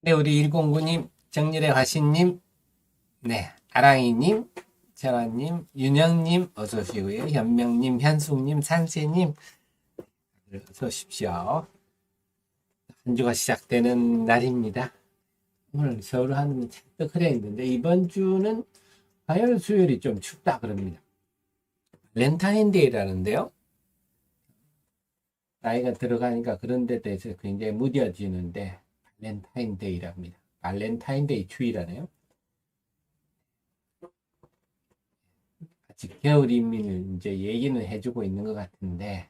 네, 우리 109님, 정렬의 화신님, 네, 아랑이님, 철아님, 윤영님, 어서 오시고요. 현명님, 현숙님, 산세님, 어서 오십시오. 한 주가 시작되는 날입니다. 오늘 서울 하늘은 찬뜩 흐려 있는데, 이번 주는 화요일, 수요일이 좀 춥다 그럽니다. 렌타인데이라는데요. 나이가 들어가니까 그런 데 대해서 굉장히 무뎌지는데, 발렌타인데이랍니다. 발렌타인데이 추위라네요. 아직 겨울임을 이제 얘기는 해주고 있는 것 같은데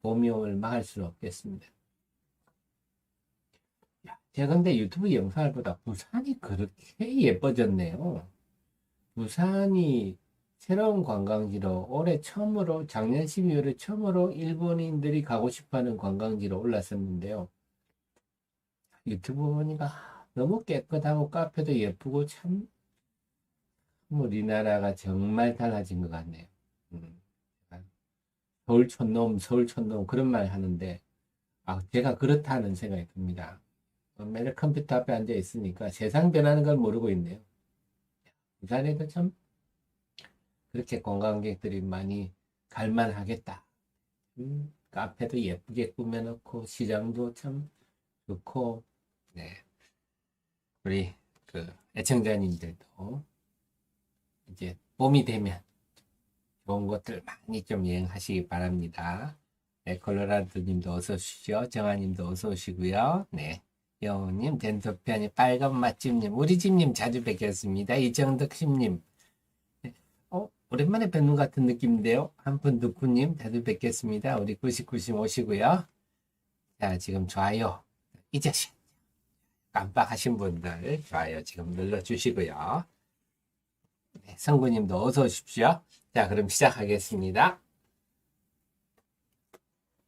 봄이 오면 막을 수는 없겠습니다. 제가 근데 유튜브 영상을 보다 부산이 그렇게 예뻐졌네요. 부산이 새로운 관광지로 올해 처음으로 작년 12월에 처음으로 일본인들이 가고 싶어하는 관광지로 올랐었는데요. 유튜브 보니까 너무 깨끗하고 카페도 예쁘고 참 우리나라가 정말 달라진 것 같네요. 음. 서울 촌놈, 서울 촌놈 그런 말 하는데 제가 그렇다는 생각이 듭니다. 매일 컴퓨터 앞에 앉아 있으니까 세상 변하는 걸 모르고 있네요. 부산에도 참 그렇게 관광객들이 많이 갈만하겠다. 카페도 예쁘게 꾸며놓고 시장도 참 좋고, 네. 우리 그 애청자님들도 이제 봄이 되면 좋은 것들 많이 좀 여행하시기 바랍니다. 네, 콜로라도님도 어서 오시죠. 정아님도 어서 오시고요. 네. 여우님, 덴토피아님, 빨간 맛집님, 우리 집님 자주 뵙겠습니다. 이정덕심님, 오랜만에 뵙는 것 같은 느낌인데요. 한푼 두쿠님 자주 뵙겠습니다. 우리 99심 오시고요. 자, 지금 좋아요. 이 자식 깜빡하신 분들 좋아요 지금 눌러주시고요. 네, 성구님도 어서 오십시오. 자, 그럼 시작하겠습니다.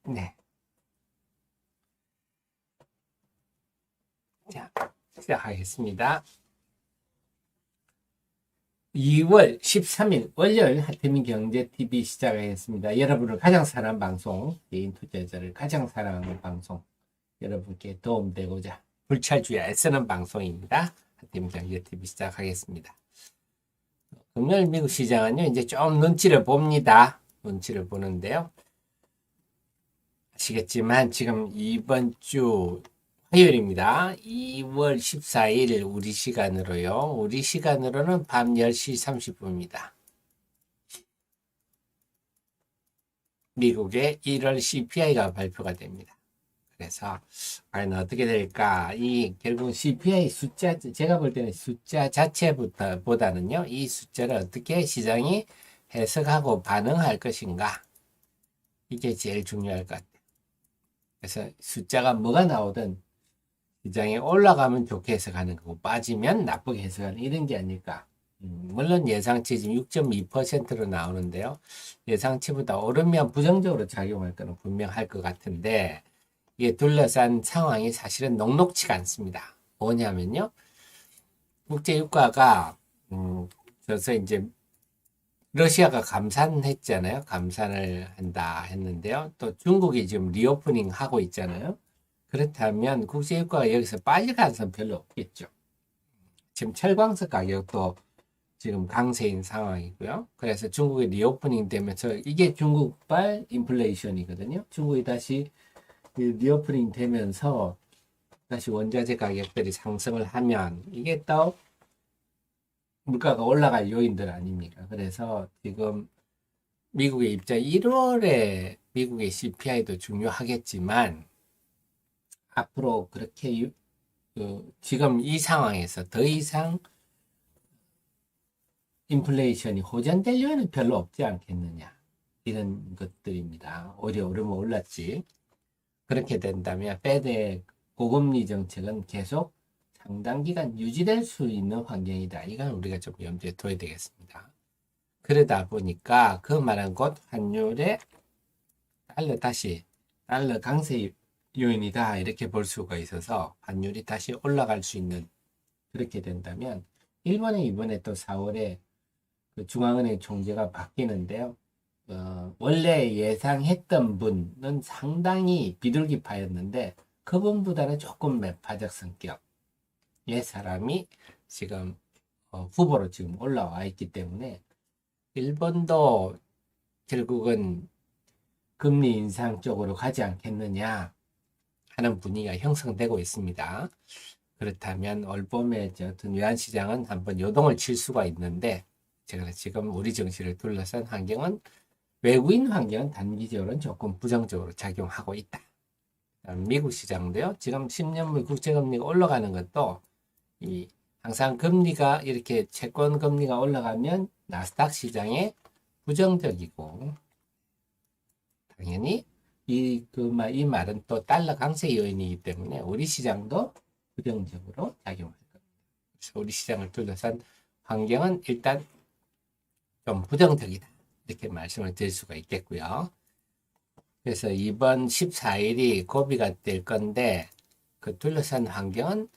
네, 자, 시작하겠습니다. 2월 13일 월요일 하태민 경제TV 시작하겠습니다. 여러분을 가장 사랑하는 방송, 개인 투자자를 가장 사랑하는 방송, 여러분께 도움되고자 불찰주야 애쓰는 방송입니다. 하태민 경제TV 시작하겠습니다. 금요일 미국 시장은요, 이제 좀 눈치를 봅니다. 눈치를 보는데요. 아시겠지만 지금 이번 주 화요일입니다. 2월 14일 우리 시간으로요. 우리 시간으로는 밤 10시 30분입니다. 미국의 1월 CPI가 발표가 됩니다. 그래서 과연 어떻게 될까? 이 결국 CPI 숫자, 제가 볼 때는 숫자 자체보다는요, 이 숫자를 어떻게 시장이 해석하고 반응할 것인가? 이게 제일 중요할 것 같아요. 그래서 숫자가 뭐가 나오든 시장이 올라가면 좋게 해석하는 거고 빠지면 나쁘게 해석하는 이런 게 아닐까. 물론 예상치 지금 6.2%로 나오는데요. 예상치보다 오르면 부정적으로 작용할 거는 분명할 것 같은데 이게 둘러싼 상황이 사실은 녹록치가 않습니다. 뭐냐면요. 국제유가가 그래서 이제 러시아가 감산했잖아요. 감산을 한다 했는데요. 또 중국이 지금 리오프닝 하고 있잖아요. 그렇다면 국제유가가 여기서 빨리 가능성 별로 없겠죠. 지금 철광석 가격도 지금 강세인 상황이고요. 그래서 중국이 리오프닝 되면서 이게 중국발 인플레이션이거든요. 중국이 다시 리오프닝 되면서 다시 원자재 가격들이 상승을 하면 이게 또 물가가 올라갈 요인들 아닙니까? 그래서 지금 미국의 입장 1월에 미국의 CPI도 중요하겠지만 앞으로 그렇게 지금 이 상황에서 더 이상 인플레이션이 호전될 요인은 별로 없지 않겠느냐 이런 것들입니다. 오히려 오르면 올랐지. 그렇게 된다면 페드의 고금리 정책은 계속 상당 기간 유지될 수 있는 환경이다. 이건 우리가 좀 염두에 둬야 되겠습니다. 그러다 보니까 그 말한 것 환율의 달러 강세 요인이다. 이렇게 볼 수가 있어서 환율이 다시 올라갈 수 있는 그렇게 된다면 일본은 이번에 또 4월에 그 중앙은행 총재가 바뀌는데요. 원래 예상했던 분은 상당히 비둘기파였는데 그분보다는 조금 매파적 성격. 사람이 지금 후보로 지금 올라와 있기 때문에 일본도 결국은 금리 인상 쪽으로 가지 않겠느냐 하는 분위기가 형성되고 있습니다. 그렇다면 올봄에 어떤 외환시장은 한번 요동을 칠 수가 있는데 제가 지금 우리 증시를 둘러싼 환경은 외국인 환경은 단기적으로는 조금 부정적으로 작용하고 있다. 미국 시장도요. 지금 10년물 국채금리가 올라가는 것도 항상 금리가 이렇게 채권 금리가 올라가면 나스닥 시장에 부정적이고 당연히 이 말은 또 달러 강세 요인이기 때문에 우리 시장도 부정적으로 작용할 겁니다. 그래서 우리 시장을 둘러싼 환경은 일단 좀 부정적이다. 이렇게 말씀을 드릴 수가 있겠고요. 그래서 이번 14일이 고비가 될 건데 그 둘러싼 환경은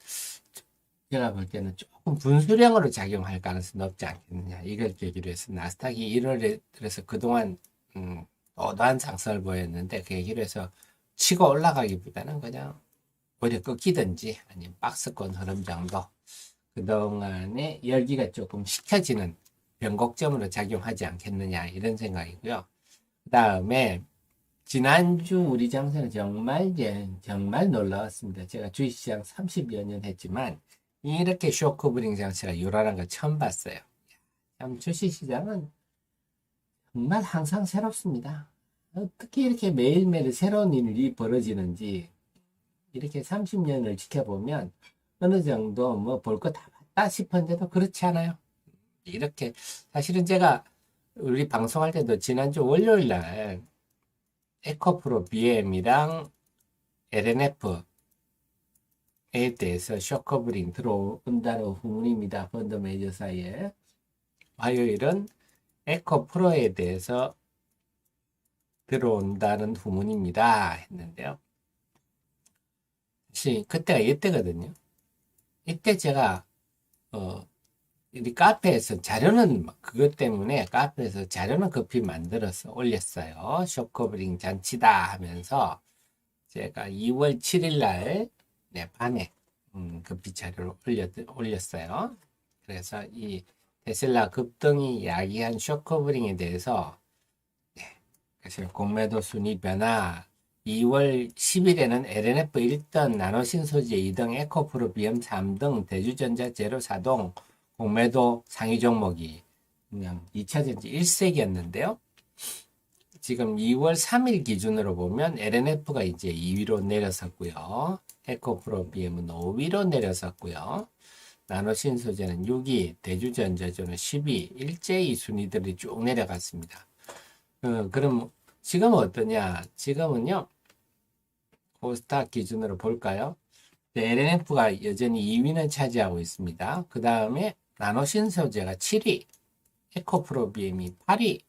제가 볼 때는 조금 분수령으로 작용할 가능성이 높지 않겠느냐. 이걸 계기로 해서 나스닥이 1월에 들어서 그동안 어떠한 상승을 보였는데 그 계기로 해서 치고 올라가기보다는 그냥 오히려 꺾이든지 아니면 박스권 흐름 정도 그동안에 열기가 조금 식혀지는 변곡점으로 작용하지 않겠느냐 이런 생각이고요. 그 다음에 지난주 우리 장세는 정말 놀라웠습니다. 제가 주식시장 30여 년 했지만 이렇게 쇼크브링 장세가 요란한 거 처음 봤어요. 참 주식시장은 정말 항상 새롭습니다. 어떻게 이렇게 매일매일 새로운 일이 벌어지는지 이렇게 30년을 지켜보면 어느 정도 뭐 볼 거 다 봤다 싶은데도 그렇지 않아요. 이렇게 사실은 제가 우리 방송할 때도 지난주 월요일 날 에코프로 BM이랑 LNF에 대해서 쇼커브링 들어온다는 후문입니다. 펀드 매니저 사이에. 화요일은 에코프로에 대해서 들어온다는 후문입니다. 했는데요. 사실 그때가 이때거든요. 이때 제가 우리 카페에서 자료는 그것 때문에 카페에서 자료는 급히 만들어서 올렸어요. 쇼커브링 잔치다 하면서 제가 2월 7일 날 밤에 급히 자료를 올렸어요. 그래서 이 테슬라 급등이 이야기한 쇼커브링에 대해서 그래서 공매도 순위 변화 2월 10일에는 LNF 1등, 나노신소재 2등, 에코프로 BM 3등, 대주전자 제로 4동, 공매도 상위 종목이 그냥 2차전지 1색이었는데요. 지금 2월 3일 기준으로 보면 LNF가 이제 2위로 내려섰고요. 에코프로 BM은 5위로 내려섰고요. 나노신소재는 6위, 대주전자조는 10위, 일제히 순위들이 쭉 내려갔습니다. 그럼 지금은 어떠냐? 지금은요, 코스닥 기준으로 볼까요? LNF가 여전히 2위는 차지하고 있습니다. 그 다음에 나노신소재가 7위, 에코프로 BM이 8위,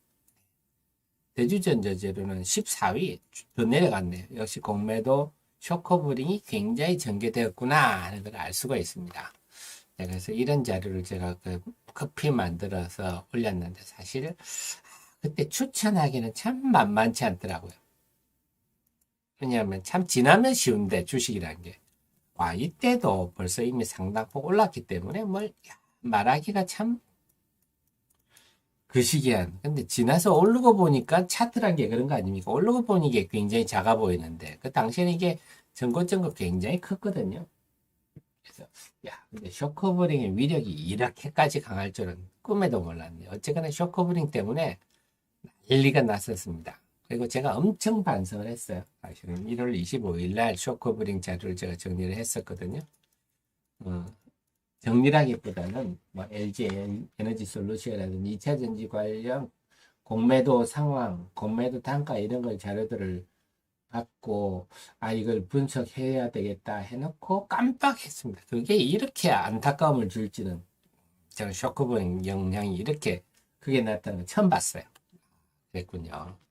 대주전자재료는 14위, 더 내려갔네요. 역시 공매도 쇼커브링이 굉장히 전개되었구나 하는 걸 알 수가 있습니다. 그래서 이런 자료를 제가 급히 만들어서 올렸는데 사실 그때 추천하기는 참 만만치 않더라고요. 왜냐하면 참 지나면 쉬운데 주식이라는 게. 와, 이때도 벌써 이미 상당폭 올랐기 때문에 말하기가 참 그 시기한. 근데 지나서 오르고 보니까 차트란 게 그런 거 아닙니까? 오르고 보니 이게 굉장히 작아 보이는데 그 당시에는 이게 전고점거 굉장히 컸거든요. 그래서 근데 쇼커브링의 위력이 이렇게까지 강할 줄은 꿈에도 몰랐네요. 어쨌거나 쇼커브링 때문에 난리가 났었습니다. 그리고 제가 엄청 반성을 했어요. 사실은 1월 25일 날 쇼커브링 자료를 제가 정리를 했었거든요. 정리라기보다는 LG 에너지 솔루션이라든지 2차전지 관련 공매도 상황, 공매도 단가 이런 걸 자료들을 받고 이걸 분석해야 되겠다 해놓고 깜빡했습니다. 그게 이렇게 안타까움을 줄지는 제가 쇼크본 영향이 이렇게 크게 나타나는 걸 처음 봤어요. 그랬군요.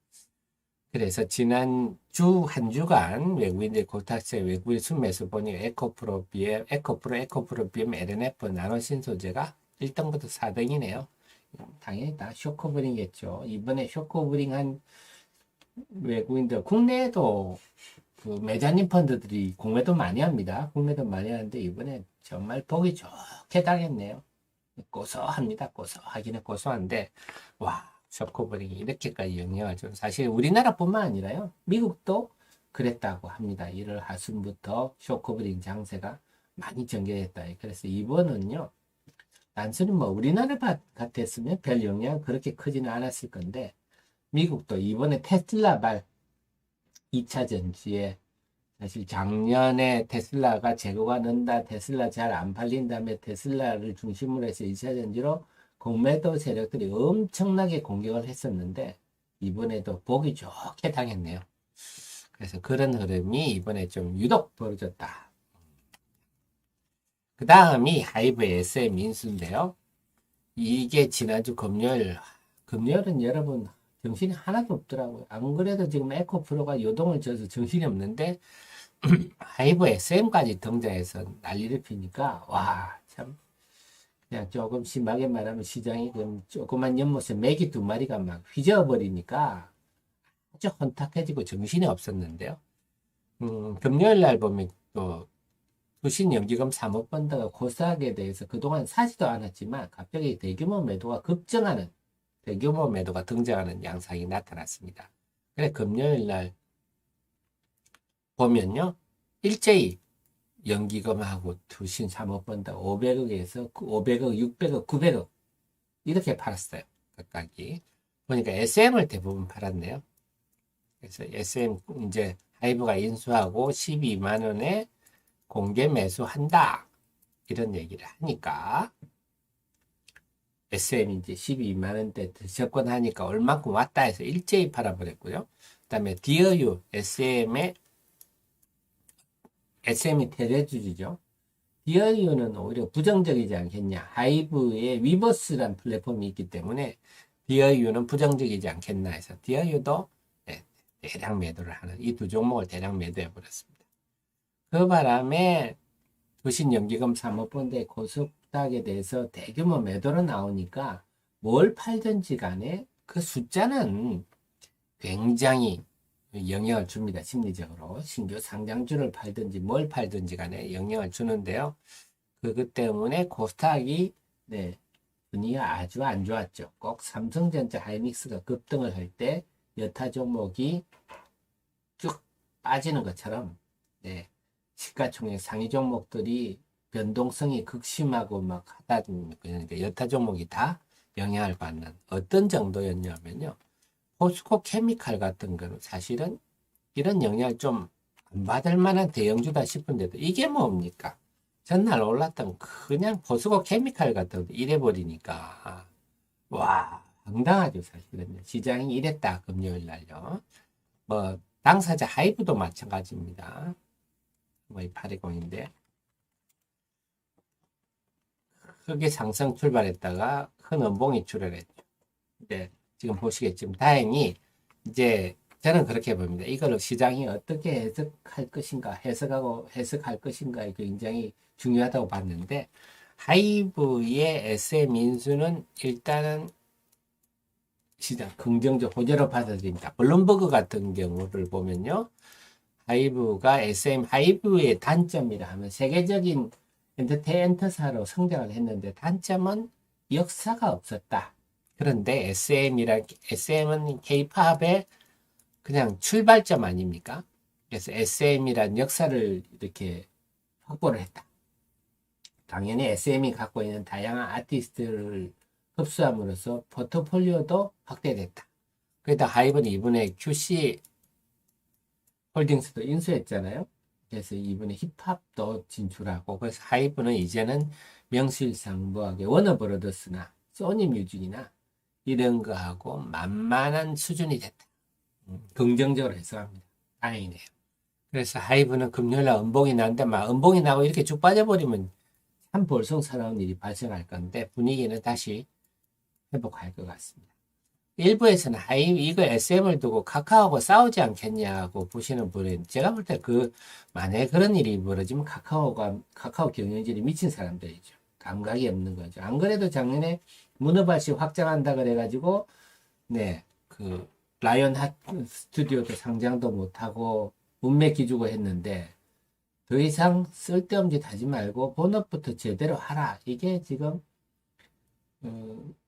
그래서 지난 한 주간 외국인들 고타세 외국인 순매수 보니 에코프로, BM, LNF, 나노신소재가 1등부터 4등이네요. 당연히 다 쇼커브링이겠죠. 이번에 쇼커브링한 외국인들 국내에도 그 매자님 펀드들이 공매도 많이 합니다. 공매도 많이 하는데 이번에 정말 보기 좋게 당했네요. 고소합니다. 고소하기는 고소한데 와 쇼커버링이 이렇게까지 영향을 좀 사실 우리나라뿐만 아니라요. 미국도 그랬다고 합니다. 1월 하순부터 쇼커버링 장세가 많이 전개됐다. 그래서 이번은요. 단순히 뭐 우리나라 같았으면 별 영향 그렇게 크지는 않았을 건데 미국도 이번에 테슬라발 2차 전지에 사실 작년에 테슬라가 재고가 는다, 테슬라 잘 안 팔린다며 테슬라를 중심으로 해서 2차 전지로 공매도 세력들이 엄청나게 공격을 했었는데 이번에도 보기 좋게 당했네요. 그래서 그런 흐름이 이번에 좀 유독 벌어졌다. 그 다음이 하이브의 SM 인수인데요. 이게 지난주 금요일은 여러분 정신이 하나도 없더라고요. 안 그래도 지금 에코프로가 요동을 져서 정신이 없는데 하이브 SM까지 등장해서 난리를 피니까 와 참 그냥 조금 심하게 말하면 시장이 그럼 조그만 연못에 메기 2마리가 막 휘저어버리니까 아주 혼탁해지고 정신이 없었는데요. 금요일 날 보면 또 투신연기금 사모펀드가 코스닥에 대해서 그동안 사지도 않았지만 갑자기 대규모 매도가 급증하는 대규모 매도가 등장하는 양상이 나타났습니다. 그래 금요일 날 보면요. 일제히 연기금하고 투신 사모펀드 500억에서 500억, 600억, 900억 이렇게 팔았어요. 각각이. 보니까 SM을 대부분 팔았네요. 그래서 SM 이제 하이브가 인수하고 12만 원에 공개 매수한다. 이런 얘기를 하니까 SM이 이제 12만 원대 접근하니까 얼마큼 왔다 해서 일제히 팔아버렸고요. 그 다음에 디어유 SM이 대대주주죠. 디어유는 오히려 부정적이지 않겠냐. 하이브의 위버스란 플랫폼이 있기 때문에 디어유는 부정적이지 않겠나 해서 디어유도 대량 매도를 하는 이 두 종목을 대량 매도해 버렸습니다. 그 바람에 투신연기금 사모펀드의 코스닥에 대해서 대규모 매도로 나오니까 뭘 팔든지 간에 그 숫자는 굉장히 영향을 줍니다. 심리적으로. 신규 상장주를 팔든지 뭘 팔든지 간에 영향을 주는데요. 그것 때문에 코스닥이 분위기가 아주 안 좋았죠. 꼭 삼성전자 하이닉스가 급등을 할 때 여타 종목이 쭉 빠지는 것처럼 시가총액 상위 종목들이 변동성이 극심하고 막 하다 보니까 여타 종목이 다 영향을 받는 어떤 정도였냐면요. 포스코 케미칼 같은 거는 사실은 이런 영향을 좀 안 받을 만한 대형주다 싶은데도 이게 뭡니까? 전날 올랐던 그냥 포스코 케미칼 같은 거 이래버리니까 와 황당하죠 사실은. 시장이 이랬다 금요일 날요. 뭐 당사자 하이브도 마찬가지입니다. 뭐 820인데 크게 상승 출발했다가 큰 음봉이 출혈했죠. 근데 지금 보시겠지만 다행히 이제 저는 그렇게 봅니다. 이거를 시장이 어떻게 해석할 것인가, 해석할 것인가 굉장히 중요하다고 봤는데 하이브의 SM 인수는 일단은 시장 긍정적 호재로 받아들입니다. 블룸버그 같은 경우를 보면요. 하이브가 SM 하이브의 단점이라 하면 세계적인 엔터테인먼트사로 성장을 했는데 단점은 역사가 없었다. 그런데 SM은 K-팝의 그냥 출발점 아닙니까? 그래서 SM이란 역사를 이렇게 확보를 했다. 당연히 SM이 갖고 있는 다양한 아티스트를 흡수함으로써 포트폴리오도 확대됐다. 그러다 하이브는 이번에 QC 홀딩스도 인수했잖아요. 그래서 이번에 힙합도 진출하고 그래서 하이브는 이제는 명실상부하게 워너브로더스나 소니뮤직이나 이런 거하고 만만한 수준이 됐다. 긍정적으로 해석합니다. 다행이네요. 그래서 하이브는 금요일날 음봉이 나는데 막 음봉이 나고 이렇게 쭉 빠져버리면 참 볼썽사나운 일이 발생할 건데 분위기는 다시 회복할 것 같습니다. 일부에서는 하이브 이거 SM을 두고 카카오하고 싸우지 않겠냐고 보시는 분은 제가 볼 때 만약에 그런 일이 벌어지면 카카오 경영진이 미친 사람들이죠. 감각이 없는 거죠. 안 그래도 작년에 문어발시 확장한다 그래가지고 라이언 핫 스튜디오도 상장도 못하고 문맥 기주고 했는데 더 이상 쓸데없는 짓 하지 말고 본업부터 제대로 하라. 이게 지금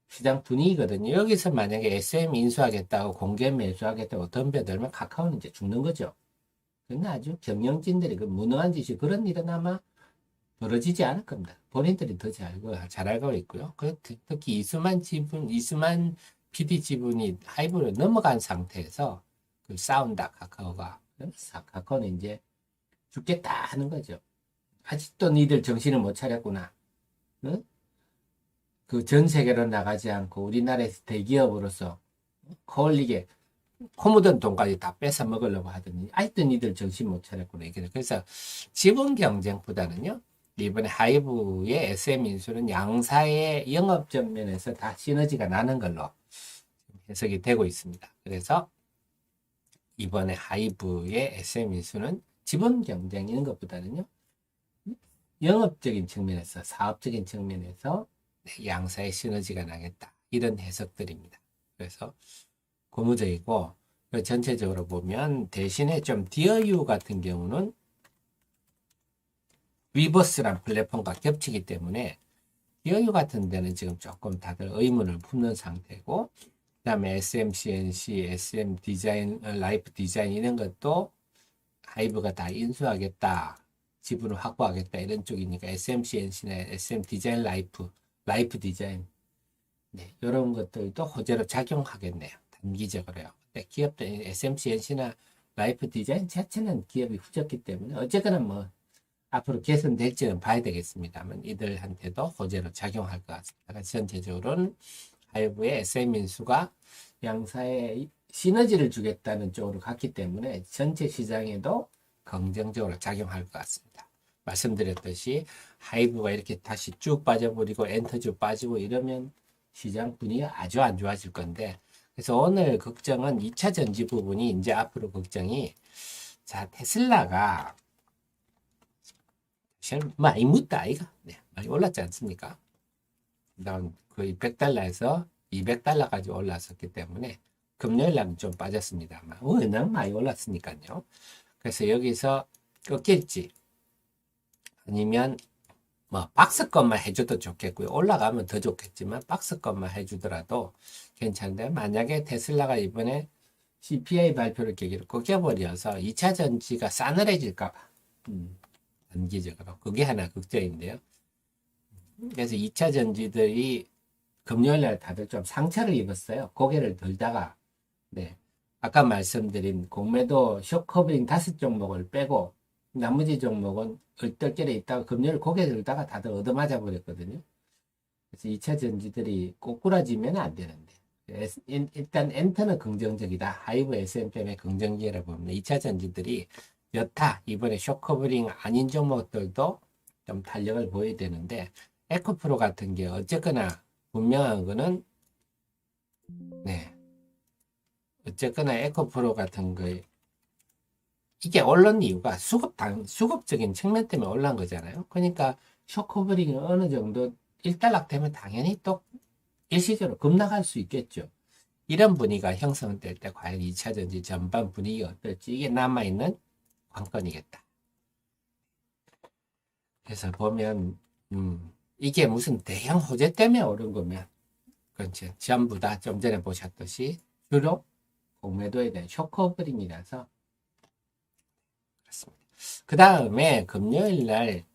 시장 분위기거든요. 여기서 만약에 SM 인수하겠다고 공개 매수하겠다고 덤벼들면 카카오는 이제 죽는 거죠. 근데 아주 경영진들이 그 무능한 짓이 그런 일은 아마 벌어지지 않을 겁니다. 본인들이 더 잘 알고 있고요. 특히 이수만 PD 지분이 하이브로 넘어간 상태에서 그 싸운다, 카카오가. 그래서 카카오는 이제 죽겠다 하는 거죠. 아직도 니들 정신을 못 차렸구나. 응? 그 전 세계로 나가지 않고 우리나라에서 대기업으로서 거울리게 코 묻은 돈까지 다 뺏어 먹으려고 하더니 아직도 니들 정신 못 차렸구나. 그래서 지분 경쟁보다는요. 이번에 하이브의 SM 인수는 양사의 영업적 면에서 다 시너지가 나는 걸로 해석이 되고 있습니다. 그래서 이번에 하이브의 SM 인수는 지분 경쟁 이런 것보다는요. 영업적인 측면에서 사업적인 측면에서 양사의 시너지가 나겠다. 이런 해석들입니다. 그래서 고무적이고 전체적으로 보면 대신에 좀 디어유 같은 경우는 위버스란 플랫폼과 겹치기 때문에 디어유 같은 데는 지금 조금 다들 의문을 품는 상태고 그 다음에 SMCNC, SM 디자인, 라이프 디자인 이런 것도 하이브가 다 인수하겠다. 지분을 확보하겠다. 이런 쪽이니까 SMCNC나 SM 디자인 라이프 디자인 네, 이런 것들도 호재로 작용하겠네요. 단기적으로요. 근데 기업들 SMCNC나 라이프 디자인 자체는 기업이 후졌기 때문에 어쨌거나 뭐 앞으로 개선될지는 봐야 되겠습니다만 이들한테도 호재로 작용할 것 같습니다. 전체적으로는 하이브의 SM 인수가 양사의 시너지를 주겠다는 쪽으로 갔기 때문에 전체 시장에도 긍정적으로 작용할 것 같습니다. 말씀드렸듯이 하이브가 이렇게 다시 쭉 빠져버리고 엔터주 빠지고 이러면 시장 분위기가 아주 안 좋아질 건데 그래서 오늘 걱정은 2차 전지 부분이 이제 앞으로 걱정이 자 테슬라가 많이 묻다 아이가 네, 많이 올랐지 않습니까? 그다음 거의 100달러에서 200달러까지 올랐었기 때문에 금요일 날은 좀 빠졌습니다만 워낙 많이 올랐으니까요. 그래서 여기서 꺾일지 아니면 뭐 박스권만 해줘도 좋겠고요. 올라가면 더 좋겠지만 박스권만 해주더라도 괜찮은데 만약에 테슬라가 이번에 CPI 발표를 계기로 꺾여버려서 2차 전지가 싸늘해질까봐 단기적으로 그게 하나 걱정인데요. 그래서 2차 전지들이 금요일날 다들 좀 상처를 입었어요. 고개를 들다가 네 아까 말씀드린 공매도 쇼커버링 5종목을 빼고 나머지 종목은 얼떨결에 있다가 금요일 고개 들다가 다들 얻어맞아 버렸거든요. 그래서 2차 전지들이 꼬꾸라지면 안 되는데 일단 엔터는 긍정적이다. 하이브 S&P의 긍정적이라 보면 2차 전지들이 여타 이번에 쇼커버링 아닌 종목들도 좀 탄력을 보여야 되는데 에코프로 같은 게 어쨌거나 분명한 거는 네 어쨌거나 에코프로 같은 거 이게 올른 이유가 수급적인 측면 때문에 올라온 거잖아요. 그러니까 쇼커버링이 어느 정도 일단락되면 당연히 또 일시적으로 급락할 수 있겠죠. 이런 분위기가 형성될 때 과연 2차 전지 전반 분위기가 어떨지 이게 남아있는 관건이겠다. 그래서 보면 이게 무슨 대형 호재 때문에 오른 거면 그렇죠. 전부 다 좀 전에 보셨듯이 주로 공매도에 대한 쇼커버링이라서 그렇습니다. 그 다음에 금요일 날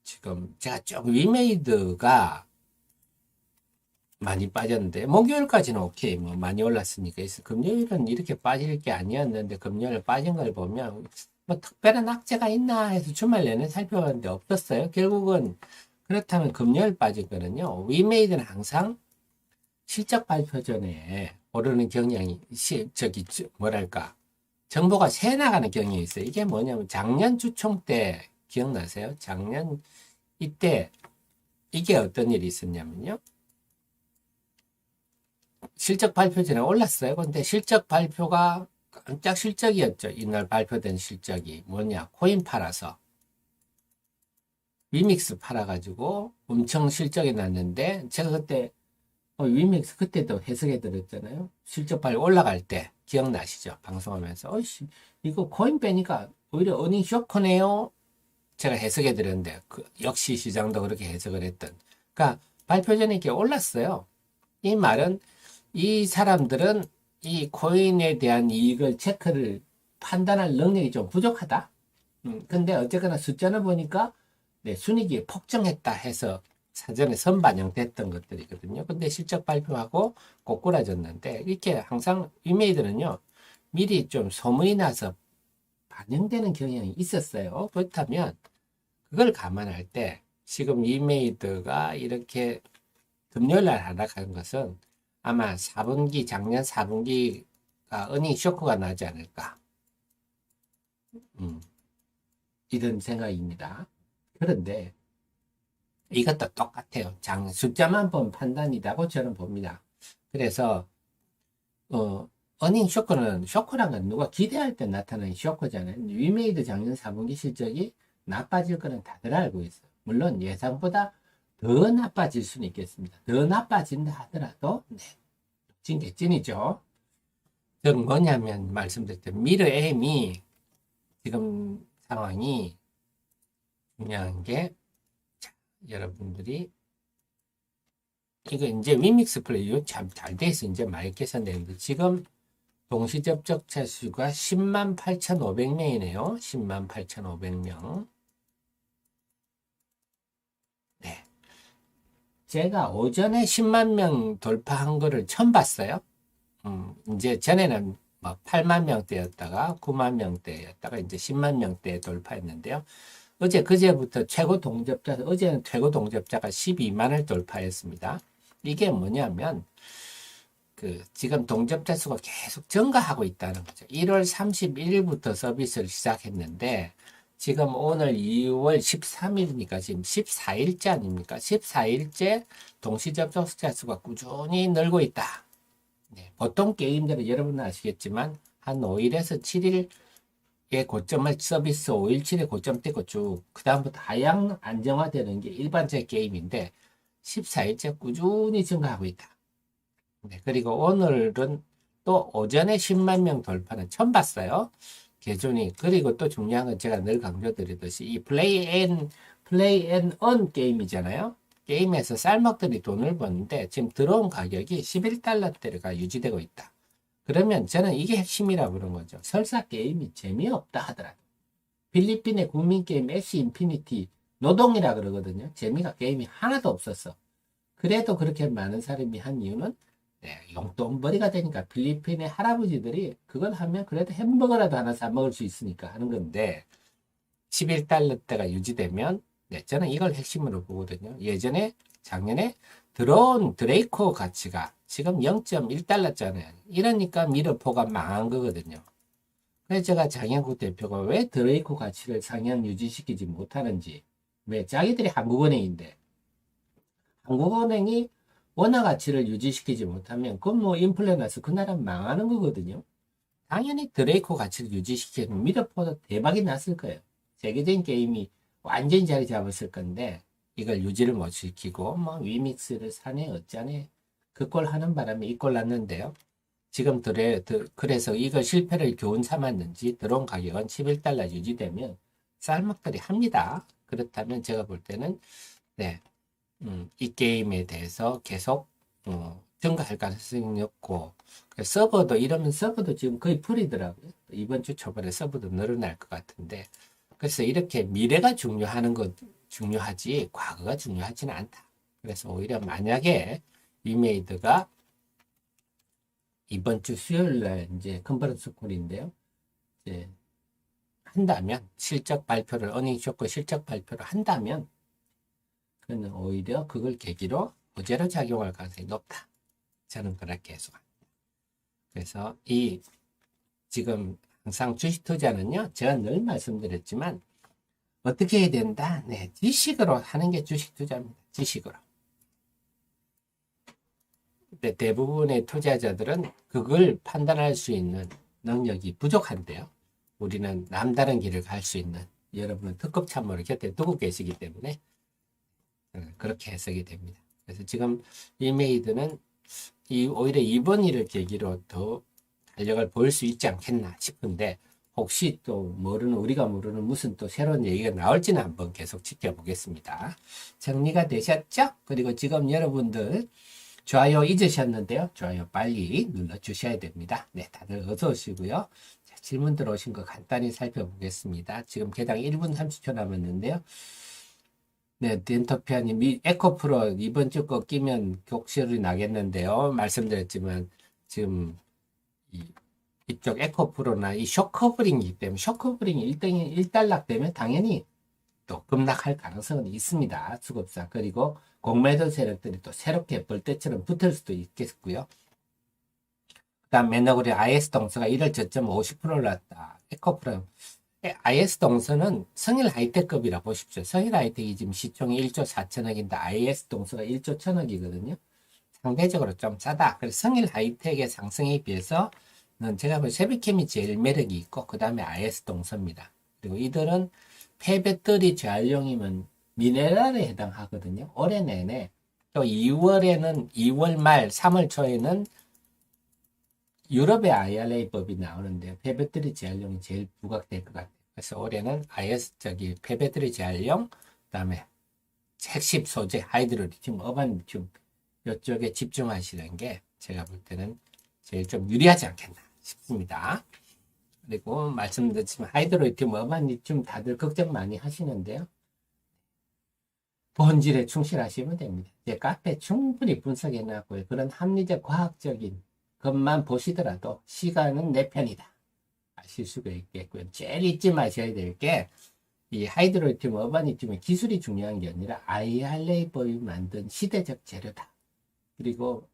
지금 제가 좀 위메이드가 많이 빠졌는데 목요일까지는 오케이 뭐 많이 올랐으니까 그래서 금요일은 이렇게 빠질 게 아니었는데 금요일 빠진 걸 보면 뭐 특별한 악재가 있나 해서 주말 내내 살펴봤는데 없었어요. 결국은 그렇다면 금요일 빠진 거는요. 위메이드는 항상 실적 발표 전에 오르는 경향이 뭐랄까 정보가 새 나가는 경향이 있어요. 이게 뭐냐면 작년 주총 때 기억나세요? 작년 이때 이게 어떤 일이 있었냐면요. 실적 발표 전에 올랐어요. 근데 실적 발표가 깜짝 실적이었죠. 이날 발표된 실적이 뭐냐. 코인 팔아서 위믹스 팔아가지고 엄청 실적이 났는데 제가 그때 위믹스 그때도 해석해 드렸잖아요. 실적 발표 올라갈 때 기억나시죠? 방송하면서 어이씨 이거 코인 빼니까 오히려 어닝 쇼크네요. 제가 해석해 드렸는데 역시 시장도 그렇게 해석을 했던. 그러니까 발표 전에 이렇게 올랐어요. 이 말은 이 사람들은 이 코인에 대한 이익을 체크를 판단할 능력이 좀 부족하다. 근데 어쨌거나 숫자를 보니까 네, 순이익이 폭증했다 해서 사전에 선반영됐던 것들이거든요. 근데 실적 발표하고 꼬꾸라졌는데 이렇게 항상 위메이드는요 미리 좀 소문이 나서 반영되는 경향이 있었어요. 그렇다면 그걸 감안할 때 지금 위메이드가 이렇게 금요일날 하락한 것은 아마 4분기 작년 4분기가 어닝 쇼크가 나지 않을까 이런 생각입니다. 그런데 이것도 똑같아요. 숫자만 본 판단이라고 저는 봅니다. 그래서 어닝 쇼크는 쇼크란 건 누가 기대할 때 나타나는 쇼크잖아요. 위메이드 작년 4분기 실적이 나빠질 거는 다들 알고 있어요. 물론 예상보다 더 나빠질 수는 있겠습니다. 더 나빠진다 하더라도 네, 찐개찐이죠. 저는 뭐냐면 말씀드렸죠. 미르 M이 지금 상황이 중요한 게 자, 여러분들이 이거 이제 윈믹스 플레이 참 잘 돼서 이제 많이 계산되는데 지금 동시 접촉자 수가 108,500명이네요. 108,500명. 네. 제가 오전에 10만 명 돌파한 거를 처음 봤어요. 이제 전에는 뭐 8만 명대였다가 9만 명대였다가 이제 10만 명대 돌파했는데요. 그제부터 어제는 최고 동접자가 12만을 돌파했습니다. 이게 뭐냐면, 지금 동접자 수가 계속 증가하고 있다는 거죠. 1월 31일부터 서비스를 시작했는데, 지금 오늘 2월 13일이니까 지금 14일째 아닙니까? 14일째 동시 접속자 수가 꾸준히 늘고 있다. 네, 보통 게임들은 여러분은 아시겠지만, 한 5일에서 7일 고점을 서비스 5일 7일 고점 떼고 쭉 그다음부터 하향 안정화되는 게 일반적 게임인데 14일째 꾸준히 증가하고 있다. 네, 그리고 오늘은 또 오전에 10만 명 돌파는 처음 봤어요. 계존이. 그리고 또 중요한 건 제가 늘 강조드리듯이 이 플레이 앤 언 게임이잖아요. 게임에서 쌀먹들이 돈을 버는데 지금 들어온 가격이 11달러대가 유지되고 있다. 그러면 저는 이게 핵심이라고 그런 거죠. 설사 게임이 재미없다 하더라도. 필리핀의 국민게임 엑시 인피니티 노동이라 그러거든요. 재미가 게임이 하나도 없었어. 그래도 그렇게 많은 사람이 한 이유는 네, 용돈벌이가 되니까 필리핀의 할아버지들이 그걸 하면 그래도 햄버거라도 하나 사 먹을 수 있으니까 하는 건데 11달러대가 유지되면 네, 저는 이걸 핵심으로 보거든요. 예전에 작년에 들어온 드레이코 가치가 지금 0.1달러잖아요. 이러니까 미르포가 망한 거거든요. 그래서 제가 장영국 대표가 왜 드레이코 가치를 상향 유지시키지 못하는지, 왜 자기들이 한국은행인데 한국은행이 원화 가치를 유지시키지 못하면 그건 뭐 인플레 나서 그 나라 망하는 거거든요. 당연히 드레이코 가치를 유지시키면 미르포도 대박이 났을 거예요. 세계적인 게임이 완전히 자리 잡았을 건데 이걸 유지를 못 시키고 뭐 위믹스를 사네 어쩌네 그 꼴 하는 바람에 이 꼴 났는데요. 지금 그래서 이걸 실패를 교훈 삼았는지 들어온 가격은 11달러 유지되면 쌀먹들이 합니다. 그렇다면 제가 볼 때는 네, 이 게임에 대해서 계속 증가할 가능성이 없고 서버도 이러면 서버도 지금 거의 풀이더라고요. 이번 주 초반에 서버도 늘어날 것 같은데 그래서 이렇게 미래가 중요하지 과거가 중요하지는 않다. 그래서 오히려 만약에 위메이드가 이번 주 수요일 날 이제 컨퍼런스 콜인데요. 이제 한다면 실적 발표를 어닝 쇼크 실적 발표를 한다면 그는 오히려 그걸 계기로 호재로 작용할 가능성이 높다. 저는 그렇게 해석합니다. 그래서 지금 항상 주식 투자는요. 제가 늘 말씀드렸지만 어떻게 해야 된다? 네, 지식으로 하는 게 주식 투자입니다. 지식으로. 근데 대부분의 투자자들은 그걸 판단할 수 있는 능력이 부족한데요. 우리는 남다른 길을 갈 수 있는 여러분은 특급 참모를 곁에 두고 계시기 때문에 그렇게 해석이 됩니다. 그래서 지금 이메이드는 오히려 이번 일을 계기로 더 활력을 보일 수 있지 않겠나 싶은데 혹시 또 우리가 모르는 무슨 또 새로운 얘기가 나올지는 한번 계속 지켜보겠습니다. 정리가 되셨죠? 그리고 지금 여러분들 좋아요 잊으셨는데요. 좋아요 빨리 눌러주셔야 됩니다. 네, 다들 어서 오시고요. 자, 질문 들어오신 거 간단히 살펴보겠습니다. 지금 개당 1분 30초 남았는데요. 네, 덴터피아님, 에코프로 이번 주 거 끼면 곡소리 나겠는데요. 말씀드렸지만 지금 이쪽 에코프로나 이 쇼커브링이기 때문에 쇼커브링이 1단락 되면 당연히 또 급락할 가능성은 있습니다. 수급사. 그리고 공매도 세력들이 또 새롭게 벌떼처럼 붙을 수도 있겠고요. 그 다음 맨너그리 IS 동서가 1월 저점 50% 올랐다. 에코프로. IS 동서는 성일 하이텍급이라 보십시오. 성일 하이텍이 지금 시총이 1조 4천억인데 IS 동서가 1조 1천억이거든요. 상대적으로 좀 싸다. 그래서 성일 하이텍의 상승에 비해서 제가 볼 세비캠이 제일 매력이 있고 그 다음에 IS 동서입니다. 그리고 이들은 폐배터리 재활용이면 미네랄에 해당하거든요. 올해 내내 또 2월 말 3월 초에는 유럽의 IRA 법이 나오는데요. 폐배터리 재활용이 제일 부각될 것 같아요. 그래서 올해는 폐배터리 재활용, 그다음에 핵심 소재 하이드로리튬, 어반리튬 이쪽에 집중하시는 게 제가 볼 때는 제일 좀 유리하지 않겠나 싶습니다. 그리고 말씀드렸지만 하이드로리튬, 어반리튬 다들 걱정 많이 하시는데요. 본질에 충실하시면 됩니다. 제 카페 충분히 분석해 놨고요. 그런 합리적 과학적인 것만 보시더라도 시간은 내 편이다 아실 수가 있겠고요. 제일 잊지 마셔야 될 게 이 하이드로리튬, 어바니튬의 기술이 중요한 게 아니라 IRA 법이 만든 시대적 재료다. 그리고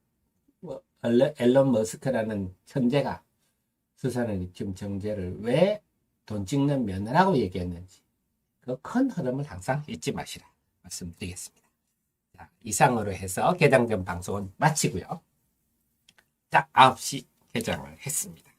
앨런 머스크라는 천재가 수산화 리튬 정제를 왜 돈 찍는 면허라고 얘기했는지 그 큰 흐름을 항상 잊지 마시라 말씀드리겠습니다. 자, 이상으로 해서 개장전 방송은 마치고요. 자, 9시 개장을 했습니다.